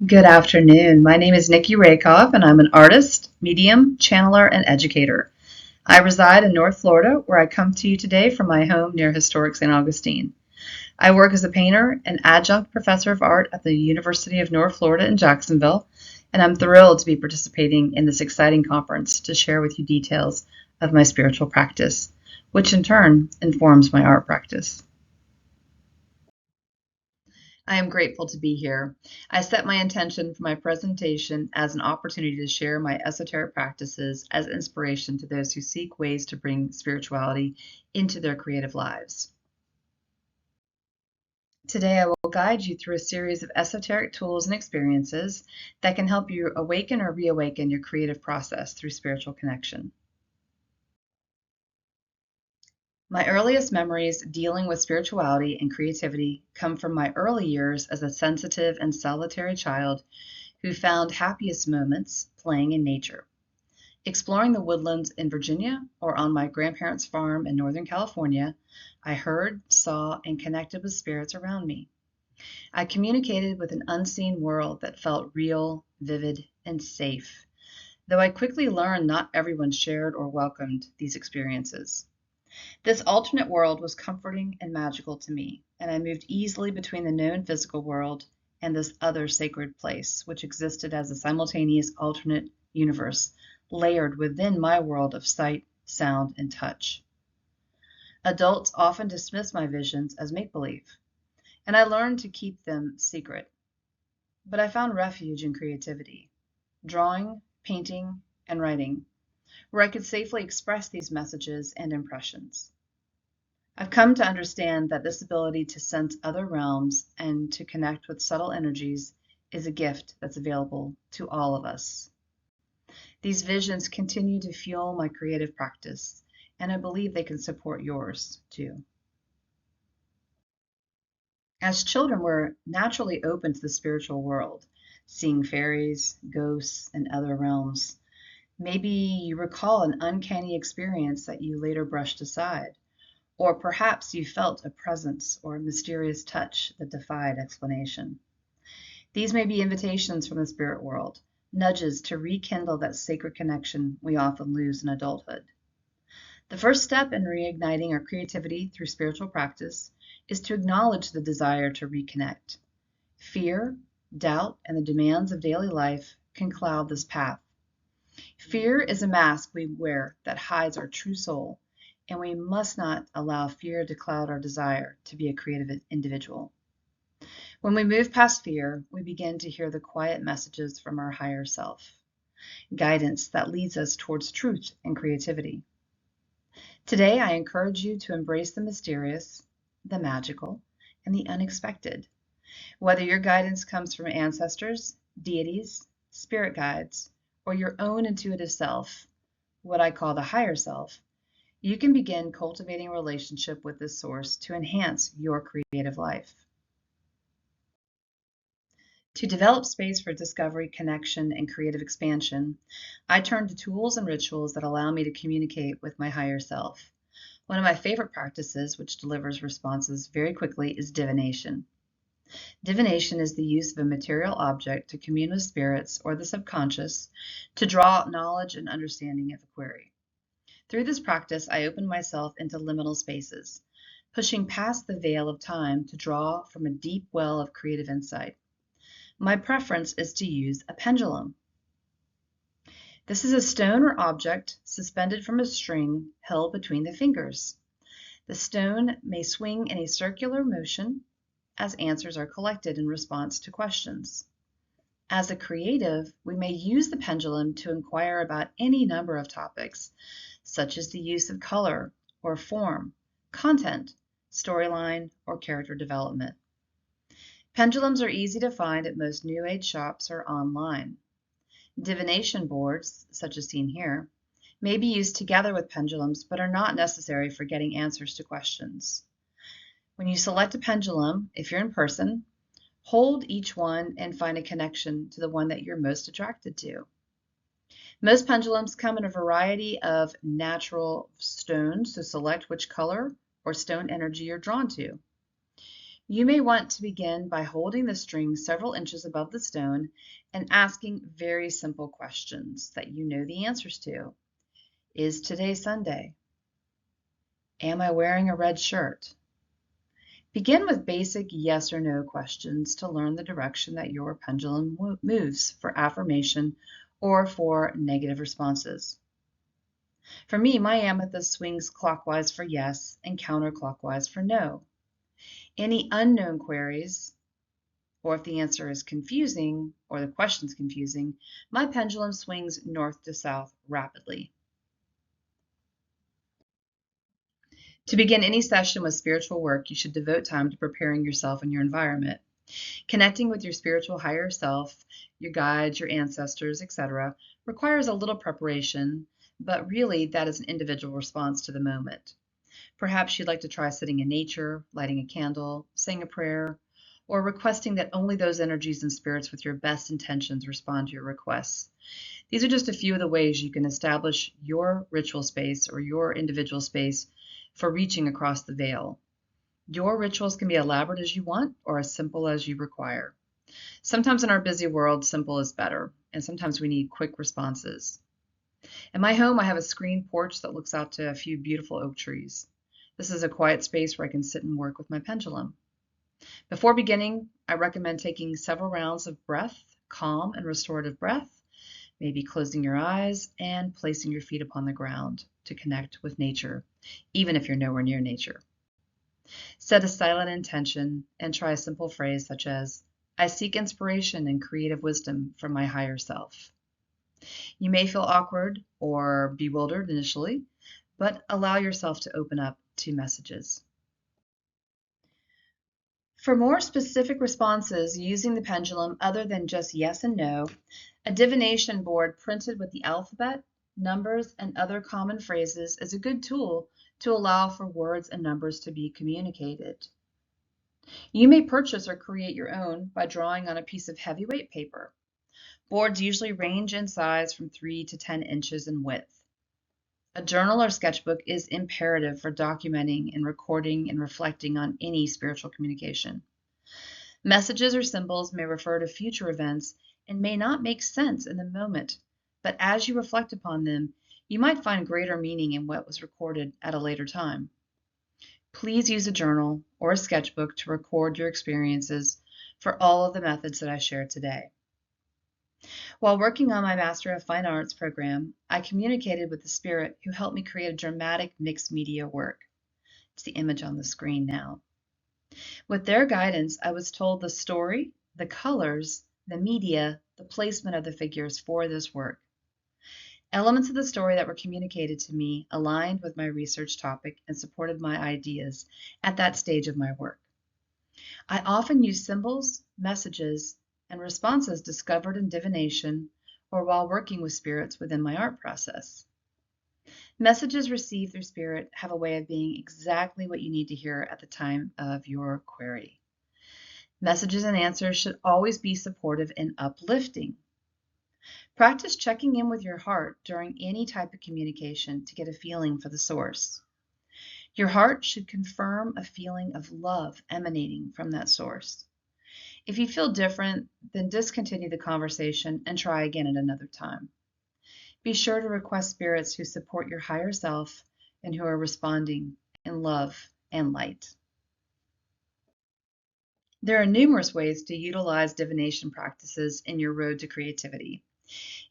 Good afternoon. My name is NIKKI RAKOV, and I'm an artist, medium, channeler, and educator. I reside in North Florida, where I come to you today from my home near historic St. Augustine. I work as a painter and adjunct professor of art at the University of North Florida in Jacksonville, and I'm thrilled to be participating in this exciting conference to share with you details of my spiritual practice, which in turn informs my art practice. I am grateful to be here. I set my intention for my presentation as an opportunity to share my esoteric practices as inspiration to those who seek ways to bring spirituality into their creative lives. Today, I will guide you through a series of esoteric tools and experiences that can help you awaken or reawaken your creative process through spiritual connection. My earliest memories dealing with spirituality and creativity come from my early years as a sensitive and solitary child who found happiest moments playing in nature, exploring the woodlands in Virginia or on my grandparents' farm in Northern California. I heard, saw, and connected with spirits around me. I communicated with an unseen world that felt real, vivid, and safe, though I quickly learned not everyone shared or welcomed these experiences. This alternate world was comforting and magical to me, and I moved easily between the known physical world and this other sacred place, which existed as a simultaneous alternate universe layered within my world of sight, sound, and touch. Adults often dismiss my visions as make-believe, and I learned to keep them secret. But I found refuge in creativity, drawing, painting, and writing, where I could safely express these messages and impressions. I've come to understand that this ability to sense other realms and to connect with subtle energies is a gift that's available to all of us. These visions continue to fuel my creative practice, and I believe they can support yours too. As children, we're naturally open to the spiritual world, seeing fairies, ghosts, and other realms. Maybe you recall an uncanny experience that you later brushed aside. Or perhaps you felt a presence or a mysterious touch that defied explanation. These may be invitations from the spirit world, nudges to rekindle that sacred connection we often lose in adulthood. The first step in reigniting our creativity through spiritual practice is to acknowledge the desire to reconnect. Fear, doubt, and the demands of daily life can cloud this path. Fear is a mask we wear that hides our true soul, and we must not allow fear to cloud our desire to be a creative individual. When we move past fear, we begin to hear the quiet messages from our higher self, guidance that leads us towards truth and creativity. Today, I encourage you to embrace the mysterious, the magical, and the unexpected. Whether your guidance comes from ancestors, deities, spirit guides, or your own intuitive self, what I call the higher self, you can begin cultivating a relationship with this source to enhance your creative life. To develop space for discovery, connection, and creative expansion, I turn to tools and rituals that allow me to communicate with my higher self. One of my favorite practices, which delivers responses very quickly, is divination. Divination is the use of a material object to commune with spirits or the subconscious to draw knowledge and understanding of a query. Through this practice, I open myself into liminal spaces, pushing past the veil of time to draw from a deep well of creative insight. My preference is to use a pendulum. This is a stone or object suspended from a string held between the fingers. The stone may swing in a circular motion as answers are collected in response to questions. As a creative, we may use the pendulum to inquire about any number of topics, such as the use of color or form, content, storyline, or character development. Pendulums are easy to find at most New Age shops or online. Divination boards, such as seen here, may be used together with pendulums but are not necessary for getting answers to questions. When you select a pendulum, if you're in person, hold each one and find a connection to the one that you're most attracted to. Most pendulums come in a variety of natural stones, so select which color or stone energy you're drawn to. You may want to begin by holding the string several inches above the stone and asking very simple questions that you know the answers to. Is today Sunday? Am I wearing a red shirt? Begin with basic yes or no questions to learn the direction that your pendulum moves for affirmation or for negative responses. For me, my amethyst swings clockwise for yes and counterclockwise for no. Any unknown queries, or if the answer is confusing or the question's confusing, my pendulum swings north to south rapidly. To begin any session with spiritual work, you should devote time to preparing yourself and your environment. Connecting with your spiritual higher self, your guides, your ancestors, etc., requires a little preparation, but really that is an individual response to the moment. Perhaps you'd like to try sitting in nature, lighting a candle, saying a prayer, or requesting that only those energies and spirits with your best intentions respond to your requests. These are just a few of the ways you can establish your ritual space or your individual space for reaching across the veil. Your rituals can be elaborate as you want or as simple as you require. Sometimes in our busy world, simple is better, and sometimes we need quick responses. In my home, I have a screened porch that looks out to a few beautiful oak trees. This is a quiet space where I can sit and work with my pendulum. Before beginning, I recommend taking several rounds of breath, calm and restorative breath, maybe closing your eyes and placing your feet upon the ground to connect with nature, even if you're nowhere near nature. Set a silent intention and try a simple phrase such as, I seek inspiration and creative wisdom from my higher self. You may feel awkward or bewildered initially, but allow yourself to open up to messages. For more specific responses using the pendulum other than just yes and no, a divination board printed with the alphabet, numbers, and other common phrases is a good tool to allow for words and numbers to be communicated. You may purchase or create your own by drawing on a piece of heavyweight paper. Boards usually range in size from 3 to 10 inches in width. A journal or sketchbook is imperative for documenting and recording and reflecting on any spiritual communication. Messages or symbols may refer to future events and may not make sense in the moment, but as you reflect upon them, you might find greater meaning in what was recorded at a later time. Please use a journal or a sketchbook to record your experiences for all of the methods that I shared today. While working on my Master of Fine Arts program, I communicated with the spirit who helped me create a dramatic mixed media work. It's the image on the screen now. With their guidance, I was told the story, the colors, the media, the placement of the figures for this work. Elements of the story that were communicated to me aligned with my research topic and supported my ideas at that stage of my work. I often use symbols, messages, and responses discovered in divination or while working with spirits within my art process. Messages received through spirit have a way of being exactly what you need to hear at the time of your query. Messages and answers should always be supportive and uplifting. Practice checking in with your heart during any type of communication to get a feeling for the source. Your heart should confirm a feeling of love emanating from that source. If you feel different, then discontinue the conversation and try again at another time. Be sure to request spirits who support your higher self and who are responding in love and light. There are numerous ways to utilize divination practices in your road to creativity.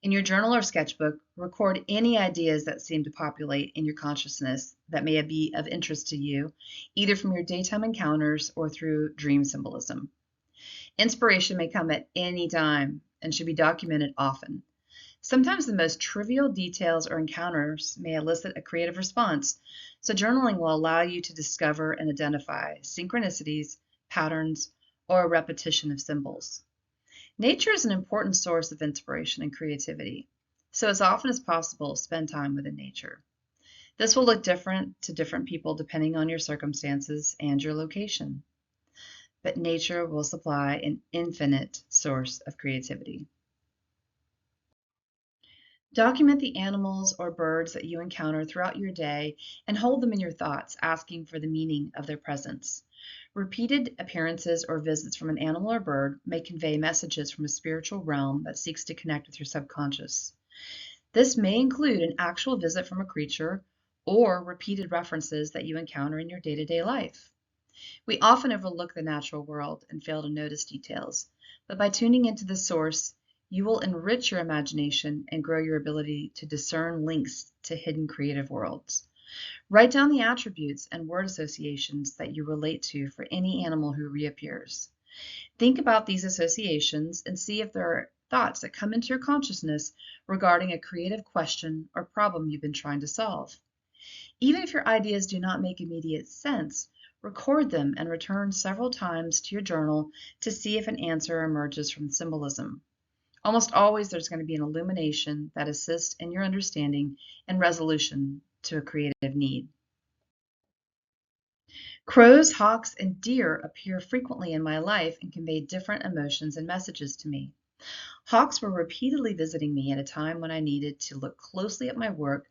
In your journal or sketchbook, record any ideas that seem to populate in your consciousness that may be of interest to you, either from your daytime encounters or through dream symbolism. Inspiration may come at any time and should be documented often. Sometimes the most trivial details or encounters may elicit a creative response, so journaling will allow you to discover and identify synchronicities, patterns, or a repetition of symbols. Nature is an important source of inspiration and creativity, so as often as possible, spend time within nature. This will look different to different people depending on your circumstances and your location, but nature will supply an infinite source of creativity. Document the animals or birds that you encounter throughout your day and hold them in your thoughts, asking for the meaning of their presence. Repeated appearances or visits from an animal or bird may convey messages from a spiritual realm that seeks to connect with your subconscious. This may include an actual visit from a creature or repeated references that you encounter in your day-to-day life. We often overlook the natural world and fail to notice details, but by tuning into the source, you will enrich your imagination and grow your ability to discern links to hidden creative worlds. Write down the attributes and word associations that you relate to for any animal who reappears. Think about these associations and see if there are thoughts that come into your consciousness regarding a creative question or problem you've been trying to solve. Even if your ideas do not make immediate sense, record them and return several times to your journal to see if an answer emerges from symbolism. Almost always there's going to be an illumination that assists in your understanding and resolution to a creative need. Crows, hawks, and deer appear frequently in my life and convey different emotions and messages to me. Hawks were repeatedly visiting me at a time when I needed to look closely at my work,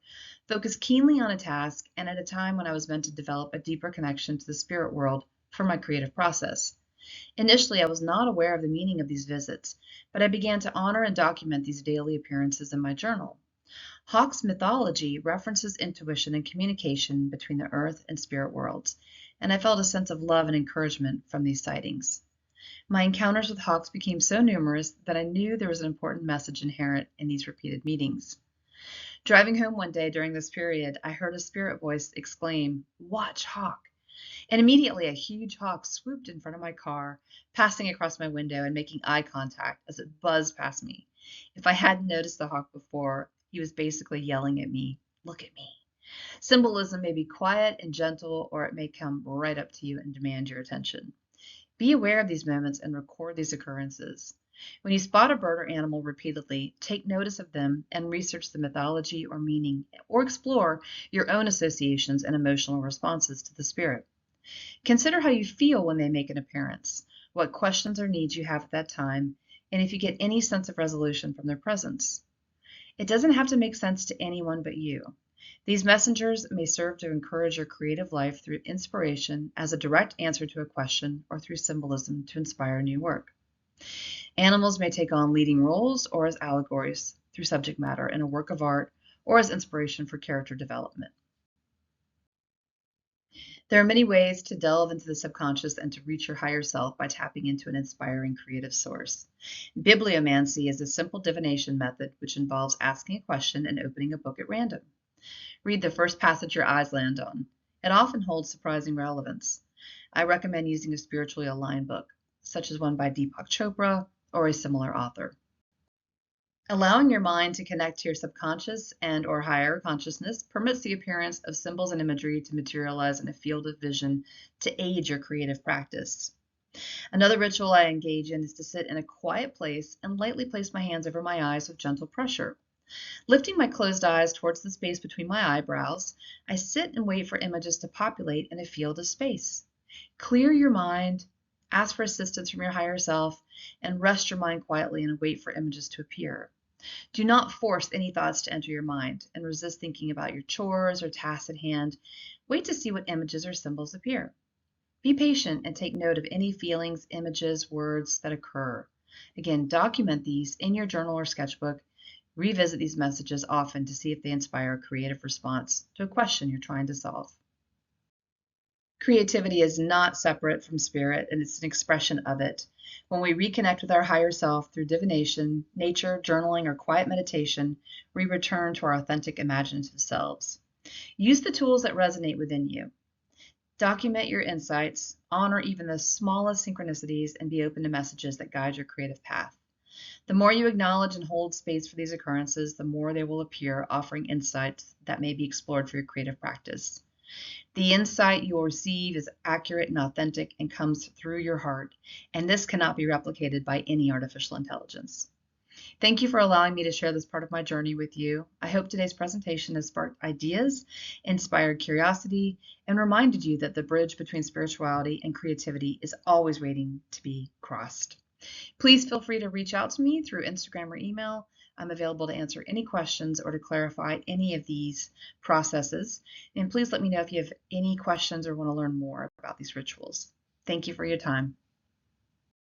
focus keenly on a task, and at a time when I was meant to develop a deeper connection to the spirit world for my creative process. Initially, I was not aware of the meaning of these visits, but I began to honor and document these daily appearances in my journal. Hawk's mythology references intuition and communication between the earth and spirit worlds, and I felt a sense of love and encouragement from these sightings. My encounters with hawks became so numerous that I knew there was an important message inherent in these repeated meetings. Driving home one day during this period, I heard a spirit voice exclaim, "Watch hawk!" And immediately a huge hawk swooped in front of my car, passing across my window and making eye contact as it buzzed past me. If I hadn't noticed the hawk before, he was basically yelling at me, "Look at me." Symbolism may be quiet and gentle, or it may come right up to you and demand your attention. Be aware of these moments and record these occurrences. When you spot a bird or animal repeatedly, take notice of them and research the mythology or meaning, or explore your own associations and emotional responses to the spirit. Consider how you feel when they make an appearance, what questions or needs you have at that time, and if you get any sense of resolution from their presence. It doesn't have to make sense to anyone but you. These messengers may serve to encourage your creative life through inspiration as a direct answer to a question or through symbolism to inspire new work. Animals may take on leading roles or as allegories through subject matter in a work of art or as inspiration for character development. There are many ways to delve into the subconscious and to reach your higher self by tapping into an inspiring creative source. Bibliomancy is a simple divination method which involves asking a question and opening a book at random. Read the first passage your eyes land on. It often holds surprising relevance. I recommend using a spiritually aligned book, such as one by Deepak Chopra or a similar author. Allowing your mind to connect to your subconscious and or higher consciousness permits the appearance of symbols and imagery to materialize in a field of vision to aid your creative practice. Another ritual I engage in is to sit in a quiet place and lightly place my hands over my eyes with gentle pressure. Lifting my closed eyes towards the space between my eyebrows, I sit and wait for images to populate in a field of space. Clear your mind, ask for assistance from your higher self, and rest your mind quietly and wait for images to appear. Do not force any thoughts to enter your mind and resist thinking about your chores or tasks at hand. Wait to see what images or symbols appear. Be patient and take note of any feelings, images, words that occur. Again, document these in your journal or sketchbook. Revisit these messages often to see if they inspire a creative response to a question you're trying to solve. Creativity is not separate from spirit, and it's an expression of it. When we reconnect with our higher self through divination, nature, journaling, or quiet meditation, we return to our authentic imaginative selves. Use the tools that resonate within you. Document your insights, honor even the smallest synchronicities, and be open to messages that guide your creative path. The more you acknowledge and hold space for these occurrences, the more they will appear, offering insights that may be explored for your creative practice. The insight you will receive is accurate and authentic and comes through your heart, and this cannot be replicated by any artificial intelligence. Thank you for allowing me to share this part of my journey with you. I hope today's presentation has sparked ideas, inspired curiosity, and reminded you that the bridge between spirituality and creativity is always waiting to be crossed. Please feel free to reach out to me through Instagram or email. I'm available to answer any questions or to clarify any of these processes. And please let me know if you have any questions or want to learn more about these rituals. Thank you for your time.